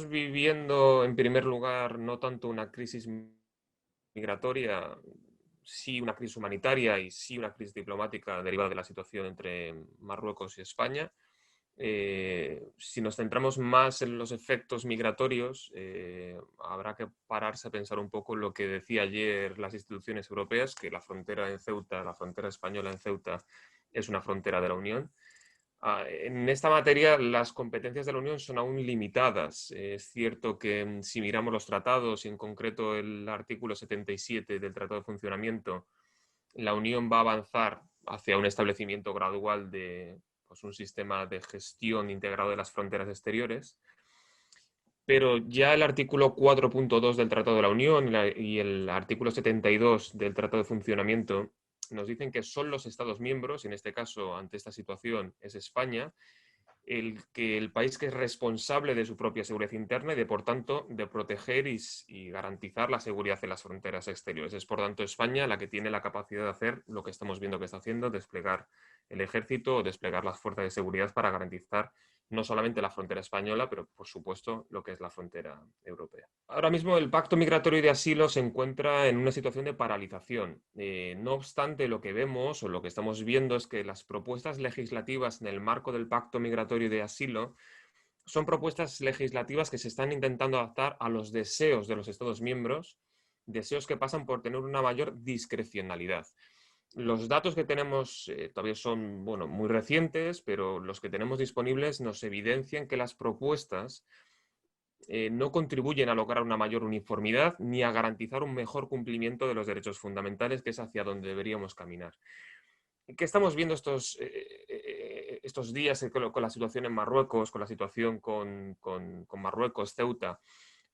estamos viviendo, en primer lugar, no tanto una crisis migratoria, sí una crisis humanitaria y sí una crisis diplomática derivada de la situación entre Marruecos y España. Si nos centramos más en los efectos migratorios, habrá que pararse a pensar un poco lo que decía ayer las instituciones europeas, que la frontera en Ceuta, la frontera española en Ceuta, es una frontera de la Unión. En esta materia las competencias de la Unión son aún limitadas. Es cierto que si miramos los tratados y en concreto el artículo 77 del Tratado de Funcionamiento, la Unión va a avanzar hacia un establecimiento gradual de pues, un sistema de gestión integrado de las fronteras exteriores, pero ya el artículo 4.2 del Tratado de la Unión y el artículo 72 del Tratado de Funcionamiento nos dicen que son los Estados miembros, y en este caso, ante esta situación, es España, el país que es responsable de su propia seguridad interna y de, por tanto, de proteger y garantizar la seguridad en las fronteras exteriores. Es, por tanto, España la que tiene la capacidad de hacer lo que estamos viendo que está haciendo, desplegar el ejército o desplegar las fuerzas de seguridad para garantizar no solamente la frontera española, pero por supuesto lo que es la frontera europea. Ahora mismo el Pacto Migratorio y de Asilo se encuentra en una situación de paralización. No obstante, lo que vemos o lo que estamos viendo es que las propuestas legislativas en el marco del Pacto Migratorio y de Asilo son propuestas legislativas que se están intentando adaptar a los deseos de los Estados miembros, deseos que pasan por tener una mayor discrecionalidad. Los datos que tenemos todavía son muy recientes, pero los que tenemos disponibles nos evidencian que las propuestas no contribuyen a lograr una mayor uniformidad ni a garantizar un mejor cumplimiento de los derechos fundamentales, que es hacia donde deberíamos caminar. ¿Qué estamos viendo estos días con la situación en Marruecos, con la situación con Marruecos, Ceuta?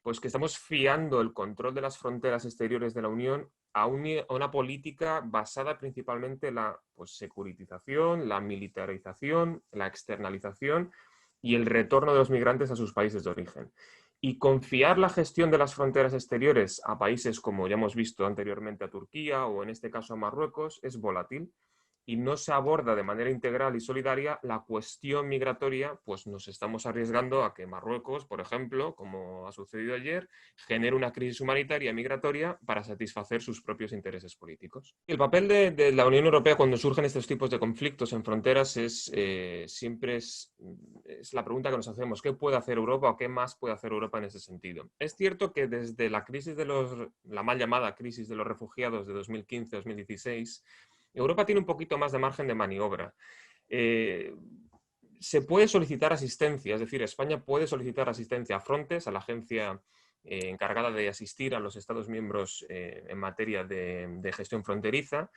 Pues que estamos fiando el control de las fronteras exteriores de la Unión a una política basada principalmente en la securitización, la militarización, la externalización y el retorno de los migrantes a sus países de origen. Y confiar la gestión de las fronteras exteriores a países como ya hemos visto anteriormente a Turquía o en este caso a Marruecos es volátil y no se aborda de manera integral y solidaria la cuestión migratoria, pues nos estamos arriesgando a que Marruecos, por ejemplo, como ha sucedido ayer, genere una crisis humanitaria migratoria para satisfacer sus propios intereses políticos. El papel de la Unión Europea cuando surgen estos tipos de conflictos en fronteras siempre es la pregunta que nos hacemos: ¿qué puede hacer Europa o qué más puede hacer Europa en ese sentido? Es cierto que desde la crisis la mal llamada crisis de los refugiados de 2015-2016, Europa tiene un poquito más de margen de maniobra. Se puede solicitar asistencia, es decir, España puede solicitar asistencia a Frontex, a la agencia encargada de asistir a los Estados miembros en materia de gestión fronteriza.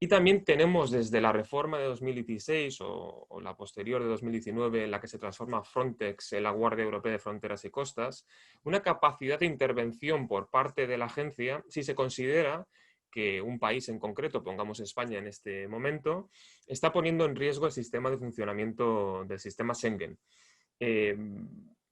Y también tenemos desde la reforma de 2016 o la posterior de 2019, en la que se transforma Frontex en la Guardia Europea de Fronteras y Costas, una capacidad de intervención por parte de la agencia si se considera que un país en concreto, pongamos España en este momento, está poniendo en riesgo el sistema de funcionamiento del sistema Schengen. Eh,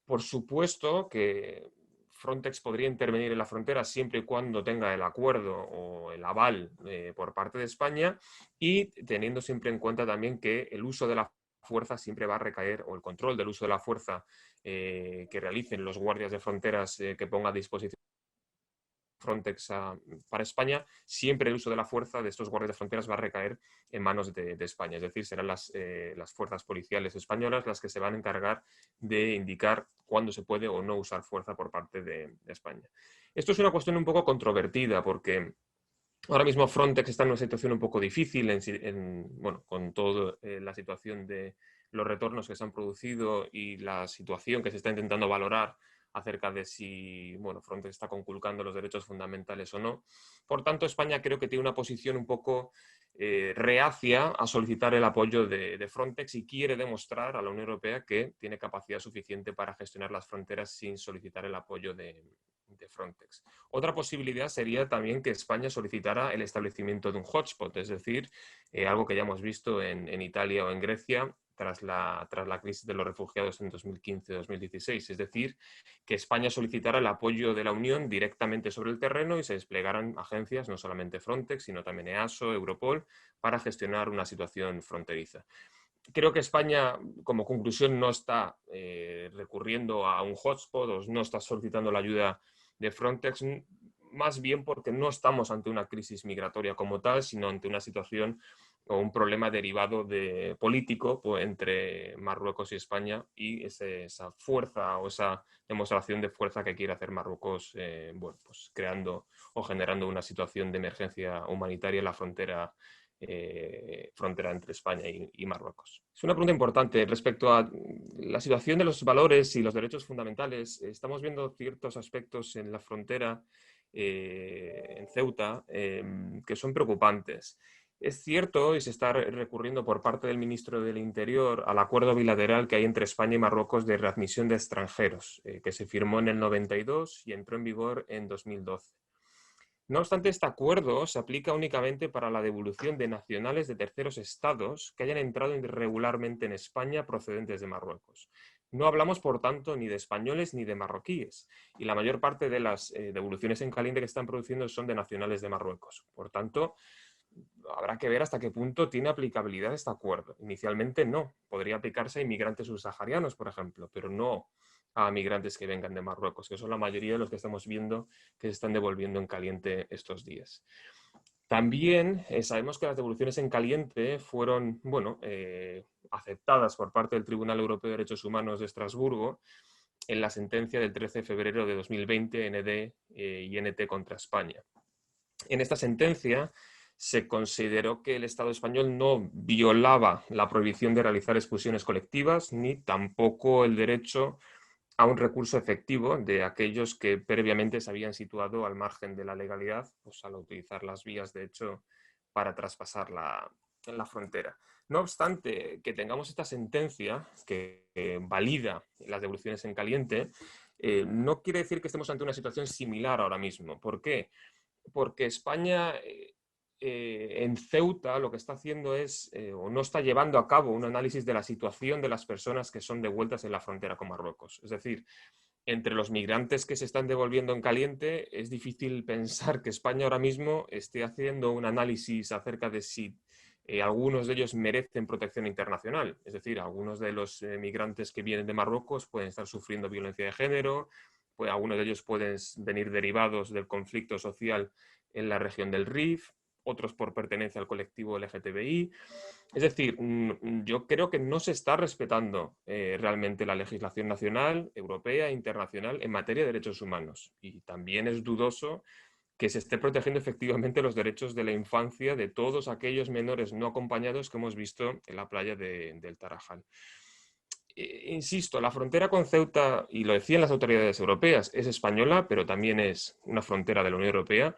por supuesto que Frontex podría intervenir en la frontera siempre y cuando tenga el acuerdo o el aval por parte de España y teniendo siempre en cuenta también que el uso de la fuerza siempre va a recaer, o el control del uso de la fuerza que realicen los guardias de fronteras que ponga a disposición Frontex para España, siempre el uso de la fuerza de estos guardias de fronteras va a recaer en manos de España. Es decir, serán las fuerzas policiales españolas las que se van a encargar de indicar cuándo se puede o no usar fuerza por parte de España. Esto es una cuestión un poco controvertida porque ahora mismo Frontex está en una situación un poco difícil con toda la situación de los retornos que se han producido y la situación que se está intentando valorar acerca de si Frontex está conculcando los derechos fundamentales o no. Por tanto, España creo que tiene una posición un poco reacia a solicitar el apoyo de Frontex y quiere demostrar a la Unión Europea que tiene capacidad suficiente para gestionar las fronteras sin solicitar el apoyo de Frontex. Otra posibilidad sería también que España solicitara el establecimiento de un hotspot, es decir, algo que ya hemos visto en Italia o en Grecia tras la crisis de los refugiados en 2015-2016. Es decir, que España solicitara el apoyo de la Unión directamente sobre el terreno y se desplegaran agencias, no solamente Frontex, sino también EASO, Europol, para gestionar una situación fronteriza. Creo que España, como conclusión, no está recurriendo a un hotspot o no está solicitando la ayuda de Frontex, más bien porque no estamos ante una crisis migratoria como tal, sino ante una situación o un problema derivado de político pues, entre Marruecos y España y esa fuerza o esa demostración de fuerza que quiere hacer Marruecos, bueno, pues creando o generando una situación de emergencia humanitaria en la frontera entre España y Marruecos. Es una pregunta importante respecto a la situación de los valores y los derechos fundamentales. Estamos viendo ciertos aspectos en la frontera, en Ceuta, que son preocupantes. Es cierto, y se está recurriendo por parte del ministro del Interior al acuerdo bilateral que hay entre España y Marruecos de readmisión de extranjeros, que se firmó en el 92 y entró en vigor en 2012. No obstante, este acuerdo se aplica únicamente para la devolución de nacionales de terceros estados que hayan entrado irregularmente en España procedentes de Marruecos. No hablamos, por tanto, ni de españoles ni de marroquíes, y la mayor parte de las devoluciones en caliente que están produciendo son de nacionales de Marruecos. Por tanto, habrá que ver hasta qué punto tiene aplicabilidad este acuerdo. Inicialmente no, podría aplicarse a inmigrantes subsaharianos, por ejemplo, pero no a migrantes que vengan de Marruecos, que son la mayoría de los que estamos viendo que se están devolviendo en caliente estos días. También sabemos que las devoluciones en caliente fueron, bueno, aceptadas por parte del Tribunal Europeo de Derechos Humanos de Estrasburgo en la sentencia del 13 de febrero de 2020 ND y NT contra España. En esta sentencia se consideró que el Estado español no violaba la prohibición de realizar expulsiones colectivas ni tampoco el derecho a un recurso efectivo de aquellos que previamente se habían situado al margen de la legalidad, pues al utilizar las vías de hecho para traspasar la frontera. No obstante, que tengamos esta sentencia que valida las devoluciones en caliente, no quiere decir que estemos ante una situación similar ahora mismo. ¿Por qué? Porque España en Ceuta lo que está haciendo es, o no está llevando a cabo un análisis de la situación de las personas que son devueltas en la frontera con Marruecos. Es decir, entre los migrantes que se están devolviendo en caliente, es difícil pensar que España ahora mismo esté haciendo un análisis acerca de si algunos de ellos merecen protección internacional. Es decir, algunos de los migrantes que vienen de Marruecos pueden estar sufriendo violencia de género, pues algunos de ellos pueden venir derivados del conflicto social en la región del Rif, otros por pertenencia al colectivo LGTBI. Es decir, yo creo que no se está respetando realmente la legislación nacional, europea e internacional en materia de derechos humanos. Y también es dudoso que se esté protegiendo efectivamente los derechos de la infancia de todos aquellos menores no acompañados que hemos visto en la playa del Tarajal. Insisto, la frontera con Ceuta, y lo decían las autoridades europeas, es española, pero también es una frontera de la Unión Europea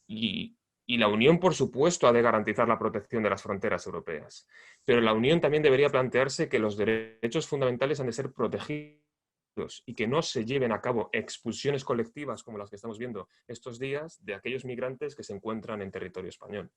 y la Unión, por supuesto, ha de garantizar la protección de las fronteras europeas. Pero la Unión también debería plantearse que los derechos fundamentales han de ser protegidos y que no se lleven a cabo expulsiones colectivas como las que estamos viendo estos días de aquellos migrantes que se encuentran en territorio español.